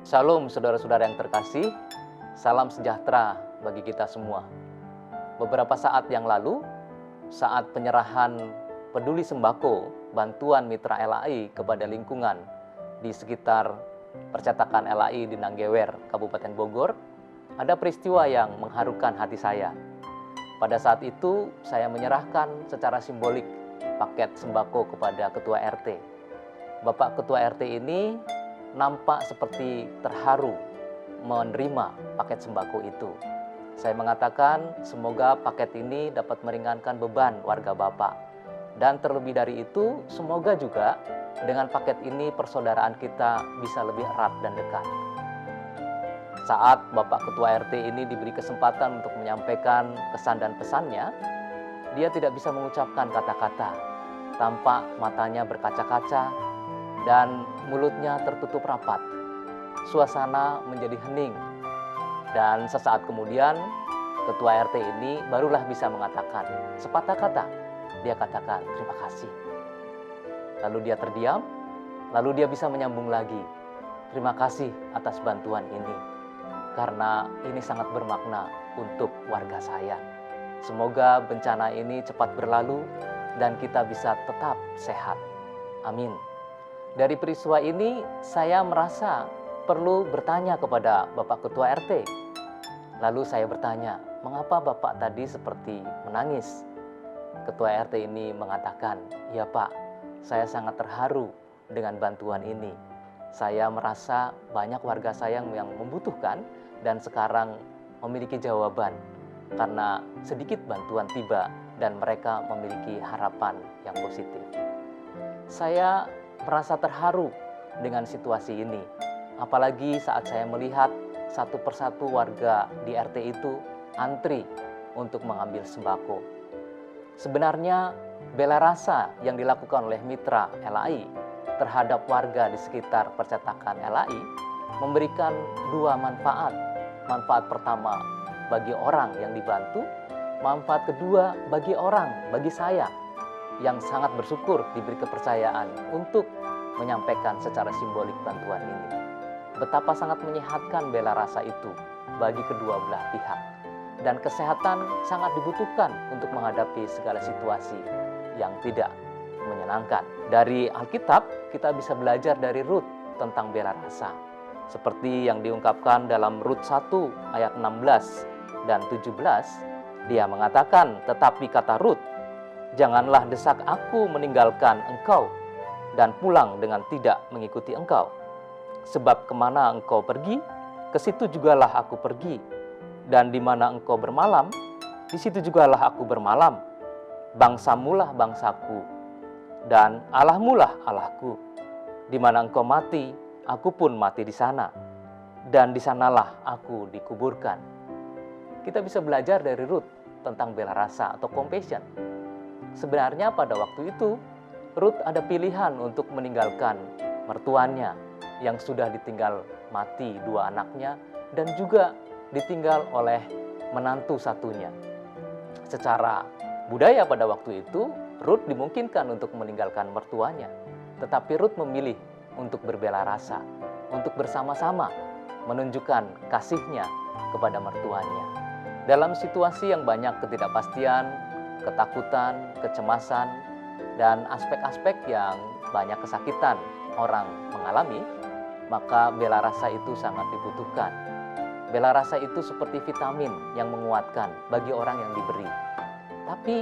Shalom saudara-saudara yang terkasih, salam sejahtera bagi kita semua. Beberapa saat yang lalu, saat penyerahan peduli sembako bantuan mitra LAI kepada lingkungan di sekitar percetakan LAI di Nanggewer, Kabupaten Bogor, ada peristiwa yang mengharukan hati saya. Pada saat itu, saya menyerahkan secara simbolik paket sembako kepada Ketua RT. Bapak Ketua RT ini nampak seperti terharu menerima paket sembako itu. Saya mengatakan semoga paket ini dapat meringankan beban warga Bapak. Dan terlebih dari itu, semoga juga dengan paket ini persaudaraan kita bisa lebih erat dan dekat. Saat Bapak Ketua RT ini diberi kesempatan untuk menyampaikan kesan dan pesannya, dia tidak bisa mengucapkan kata-kata. Tampak matanya berkaca-kaca dan mulutnya tertutup rapat. Suasana menjadi hening. Dan sesaat kemudian, Ketua RT ini barulah bisa mengatakan sepatah kata. Dia katakan, terima kasih. Lalu dia terdiam, lalu dia bisa menyambung lagi. Terima kasih atas bantuan ini. Karena ini sangat bermakna untuk warga saya. Semoga bencana ini cepat berlalu dan kita bisa tetap sehat. Amin. Dari peristiwa ini, saya merasa perlu bertanya kepada Bapak Ketua RT. Lalu saya bertanya, mengapa Bapak tadi seperti menangis? Ketua RT ini mengatakan, ya Pak, saya sangat terharu dengan bantuan ini. Saya merasa banyak warga saya yang membutuhkan dan sekarang memiliki jawaban karena sedikit bantuan tiba dan mereka memiliki harapan yang positif. Saya merasa terharu dengan situasi ini, apalagi saat saya melihat satu persatu warga di RT itu antri untuk mengambil sembako. Sebenarnya bela rasa yang dilakukan oleh mitra LAI terhadap warga di sekitar percetakan LAI memberikan dua manfaat. Manfaat pertama bagi orang yang dibantu, manfaat kedua bagi saya yang sangat bersyukur diberi kepercayaan untuk menyampaikan secara simbolik bantuan ini. Betapa sangat menyehatkan bela rasa itu bagi kedua belah pihak. Dan kesehatan sangat dibutuhkan untuk menghadapi segala situasi yang tidak menyenangkan. Dari Alkitab, kita bisa belajar dari Rut tentang bela rasa. Seperti yang diungkapkan dalam Rut 1 ayat 16 dan 17, dia mengatakan, tetapi kata Rut, janganlah desak aku meninggalkan engkau dan pulang dengan tidak mengikuti engkau. Sebab kemana engkau pergi, ke situ jugalah aku pergi. Dan di mana engkau bermalam, di situ jugalah aku bermalam. Bangsamulah bangsaku, dan Allahmulah Allahku. Di mana engkau mati, aku pun mati di sana. Dan di sanalah aku dikuburkan. Kita bisa belajar dari Rut tentang bela rasa atau compassion. Sebenarnya pada waktu itu, Rut ada pilihan untuk meninggalkan mertuanya yang sudah ditinggal mati dua anaknya dan juga ditinggal oleh menantu satunya. Secara budaya pada waktu itu, Rut dimungkinkan untuk meninggalkan mertuanya. Tetapi Rut memilih untuk berbela rasa, untuk bersama-sama menunjukkan kasihnya kepada mertuanya. Dalam situasi yang banyak ketidakpastian, ketakutan, kecemasan, dan aspek-aspek yang banyak kesakitan orang mengalami, maka bela rasa itu sangat dibutuhkan. Bela rasa itu seperti vitamin yang menguatkan bagi orang yang diberi. Tapi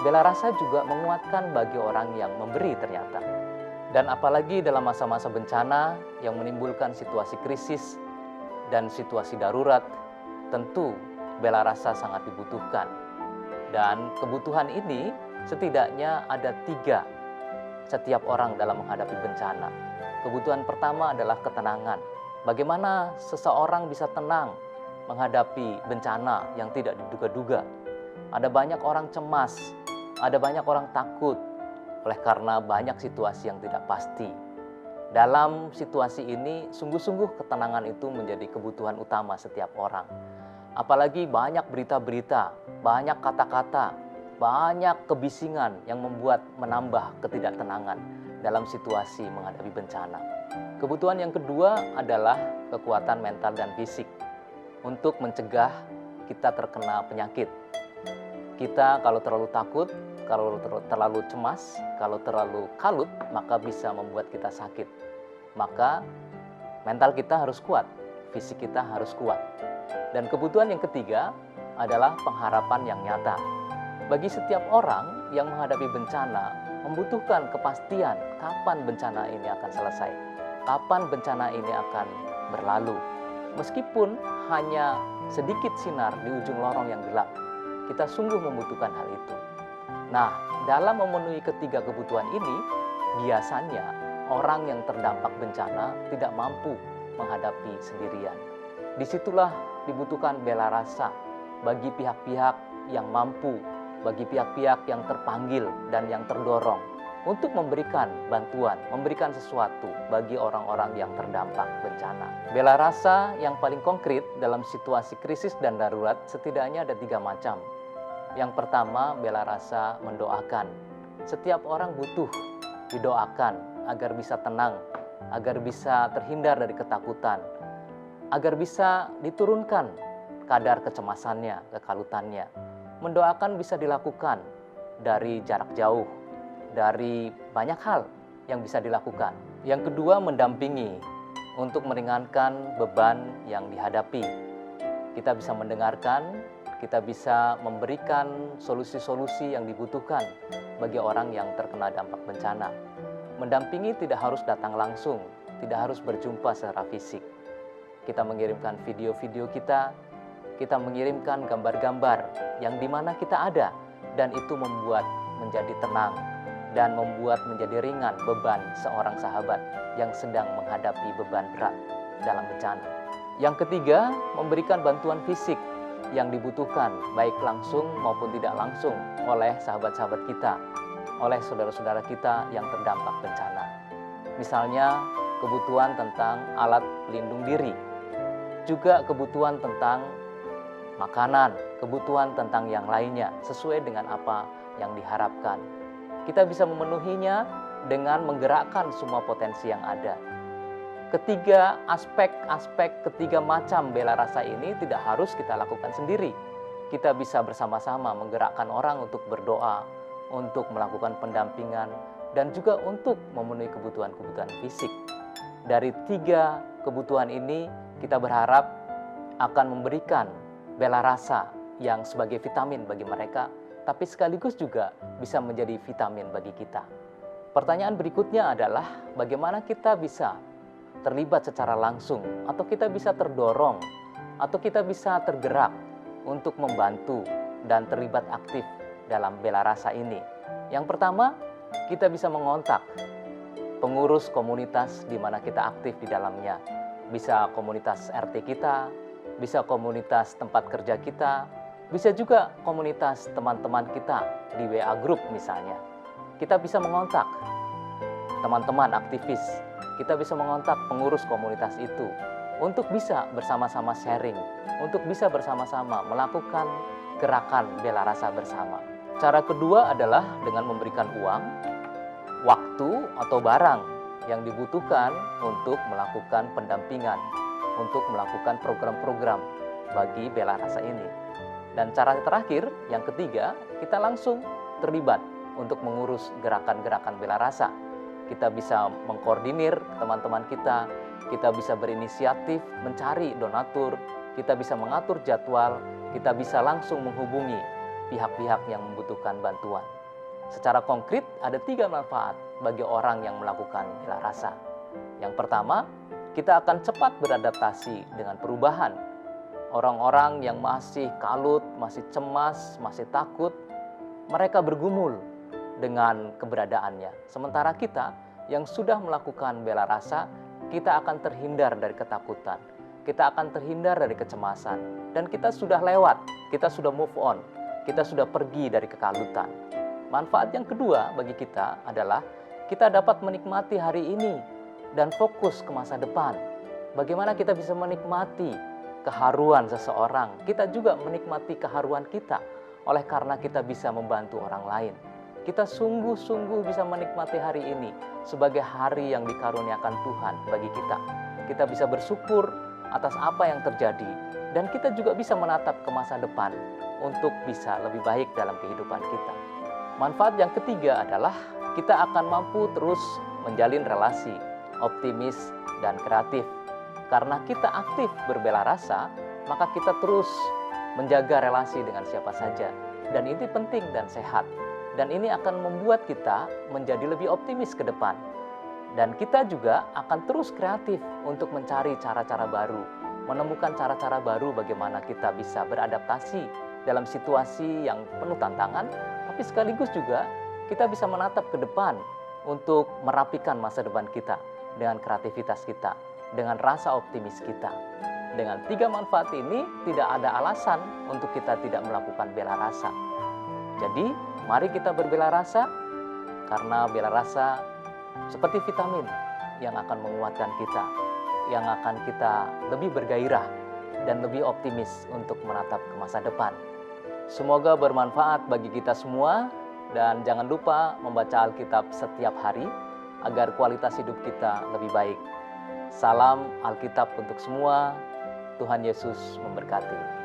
bela rasa juga menguatkan bagi orang yang memberi ternyata. Dan apalagi dalam masa-masa bencana yang menimbulkan situasi krisis dan situasi darurat, tentu bela rasa sangat dibutuhkan. Dan kebutuhan ini setidaknya ada 3 setiap orang dalam menghadapi bencana. Kebutuhan pertama adalah ketenangan. Bagaimana seseorang bisa tenang menghadapi bencana yang tidak diduga-duga. Ada banyak orang cemas, ada banyak orang takut oleh karena banyak situasi yang tidak pasti. Dalam situasi ini, sungguh-sungguh ketenangan itu menjadi kebutuhan utama setiap orang. Apalagi banyak berita-berita, banyak kata-kata, banyak kebisingan yang menambah ketidaktenangan dalam situasi menghadapi bencana. Kebutuhan yang kedua adalah kekuatan mental dan fisik untuk mencegah kita terkena penyakit. Kita kalau terlalu takut, kalau terlalu cemas, kalau terlalu kalut, maka bisa membuat kita sakit. Maka mental kita harus kuat, fisik kita harus kuat. Dan kebutuhan yang ketiga adalah pengharapan yang nyata. Bagi setiap orang yang menghadapi bencana, membutuhkan kepastian kapan bencana ini akan selesai, kapan bencana ini akan berlalu. Meskipun hanya sedikit sinar di ujung lorong yang gelap, kita sungguh membutuhkan hal itu. Nah, dalam memenuhi ketiga kebutuhan ini, biasanya orang yang terdampak bencana tidak mampu menghadapi sendirian. Disitulah dibutuhkan bela rasa bagi pihak-pihak yang mampu, bagi pihak-pihak yang terpanggil dan yang terdorong untuk memberikan bantuan, memberikan sesuatu bagi orang-orang yang terdampak bencana. Bela rasa yang paling konkret dalam situasi krisis dan darurat setidaknya ada 3 macam. Yang pertama, bela rasa mendoakan. Setiap orang butuh didoakan agar bisa tenang, agar bisa terhindar dari ketakutan, agar bisa diturunkan kadar kecemasannya, kekalutannya. Mendoakan bisa dilakukan dari jarak jauh, dari banyak hal yang bisa dilakukan. Yang kedua, mendampingi untuk meringankan beban yang dihadapi. Kita bisa mendengarkan, kita bisa memberikan solusi-solusi yang dibutuhkan bagi orang yang terkena dampak bencana. Mendampingi tidak harus datang langsung, tidak harus berjumpa secara fisik. Kita mengirimkan video-video kita mengirimkan gambar-gambar yang dimana kita ada, dan itu membuat menjadi tenang dan membuat menjadi ringan beban seorang sahabat yang sedang menghadapi beban berat dalam bencana. Yang ketiga, memberikan bantuan fisik yang dibutuhkan baik langsung maupun tidak langsung oleh sahabat-sahabat kita, oleh saudara-saudara kita yang terdampak bencana. Misalnya kebutuhan tentang alat pelindung diri, juga kebutuhan tentang makanan, kebutuhan tentang yang lainnya sesuai dengan apa yang diharapkan. Kita bisa memenuhinya dengan menggerakkan semua potensi yang ada. Ketiga ketiga macam bela rasa ini tidak harus kita lakukan sendiri. Kita bisa bersama-sama menggerakkan orang untuk berdoa, untuk melakukan pendampingan, dan juga untuk memenuhi kebutuhan-kebutuhan fisik. Dari 3 kebutuhan ini, kita berharap akan memberikan bela rasa yang sebagai vitamin bagi mereka, tapi sekaligus juga bisa menjadi vitamin bagi kita. Pertanyaan berikutnya adalah bagaimana kita bisa terlibat secara langsung, atau kita bisa terdorong, atau kita bisa tergerak untuk membantu dan terlibat aktif dalam bela rasa ini. Yang pertama, kita bisa mengontak pengurus komunitas di mana kita aktif di dalamnya. Bisa komunitas RT kita, bisa komunitas tempat kerja kita, bisa juga komunitas teman-teman kita di WA Group misalnya. Kita bisa mengontak teman-teman aktivis, kita bisa mengontak pengurus komunitas itu untuk bisa bersama-sama sharing, untuk bisa bersama-sama melakukan gerakan bela rasa bersama. Cara kedua adalah dengan memberikan uang, waktu atau barang yang dibutuhkan untuk melakukan pendampingan, untuk melakukan program-program bagi bela rasa ini. Dan cara terakhir, yang ketiga, kita langsung terlibat untuk mengurus gerakan-gerakan bela rasa. Kita bisa mengkoordinir teman-teman kita bisa berinisiatif mencari donatur, kita bisa mengatur jadwal, kita bisa langsung menghubungi pihak-pihak yang membutuhkan bantuan. Secara konkret, ada 3 manfaat bagi orang yang melakukan bela rasa. Yang pertama, kita akan cepat beradaptasi dengan perubahan. Orang-orang yang masih kalut, masih cemas, masih takut, mereka bergumul dengan keberadaannya. Sementara kita yang sudah melakukan bela rasa, kita akan terhindar dari ketakutan, kita akan terhindar dari kecemasan, dan kita sudah lewat, kita sudah move on, kita sudah pergi dari kekalutan. Manfaat yang kedua bagi kita adalah kita dapat menikmati hari ini dan fokus ke masa depan. Bagaimana kita bisa menikmati keharuan seseorang, kita juga menikmati keharuan kita oleh karena kita bisa membantu orang lain. kita sungguh-sungguh bisa menikmati hari ini sebagai hari yang dikaruniakan Tuhan bagi kita. Kita bisa bersyukur atas apa yang terjadi, dan kita juga bisa menatap ke masa depan untuk bisa lebih baik dalam kehidupan kita. Manfaat yang ketiga adalah kita akan mampu terus menjalin relasi optimis dan kreatif. Karena kita aktif berbela rasa, maka kita terus menjaga relasi dengan siapa saja. Dan ini penting dan sehat. Dan ini akan membuat kita menjadi lebih optimis ke depan. Dan kita juga akan terus kreatif untuk mencari cara-cara baru, menemukan cara-cara baru bagaimana kita bisa beradaptasi dalam situasi yang penuh tantangan, tapi sekaligus juga kita bisa menatap ke depan untuk merapikan masa depan kita dengan kreativitas kita, dengan rasa optimis kita. Dengan 3 manfaat ini tidak ada alasan untuk kita tidak melakukan bela rasa. Jadi, mari kita berbela rasa, karena bela rasa seperti vitamin yang akan menguatkan kita, yang akan kita lebih bergairah dan lebih optimis untuk menatap ke masa depan. Semoga bermanfaat bagi kita semua, dan jangan lupa membaca Alkitab setiap hari agar kualitas hidup kita lebih baik. Salam Alkitab untuk semua. Tuhan Yesus memberkati.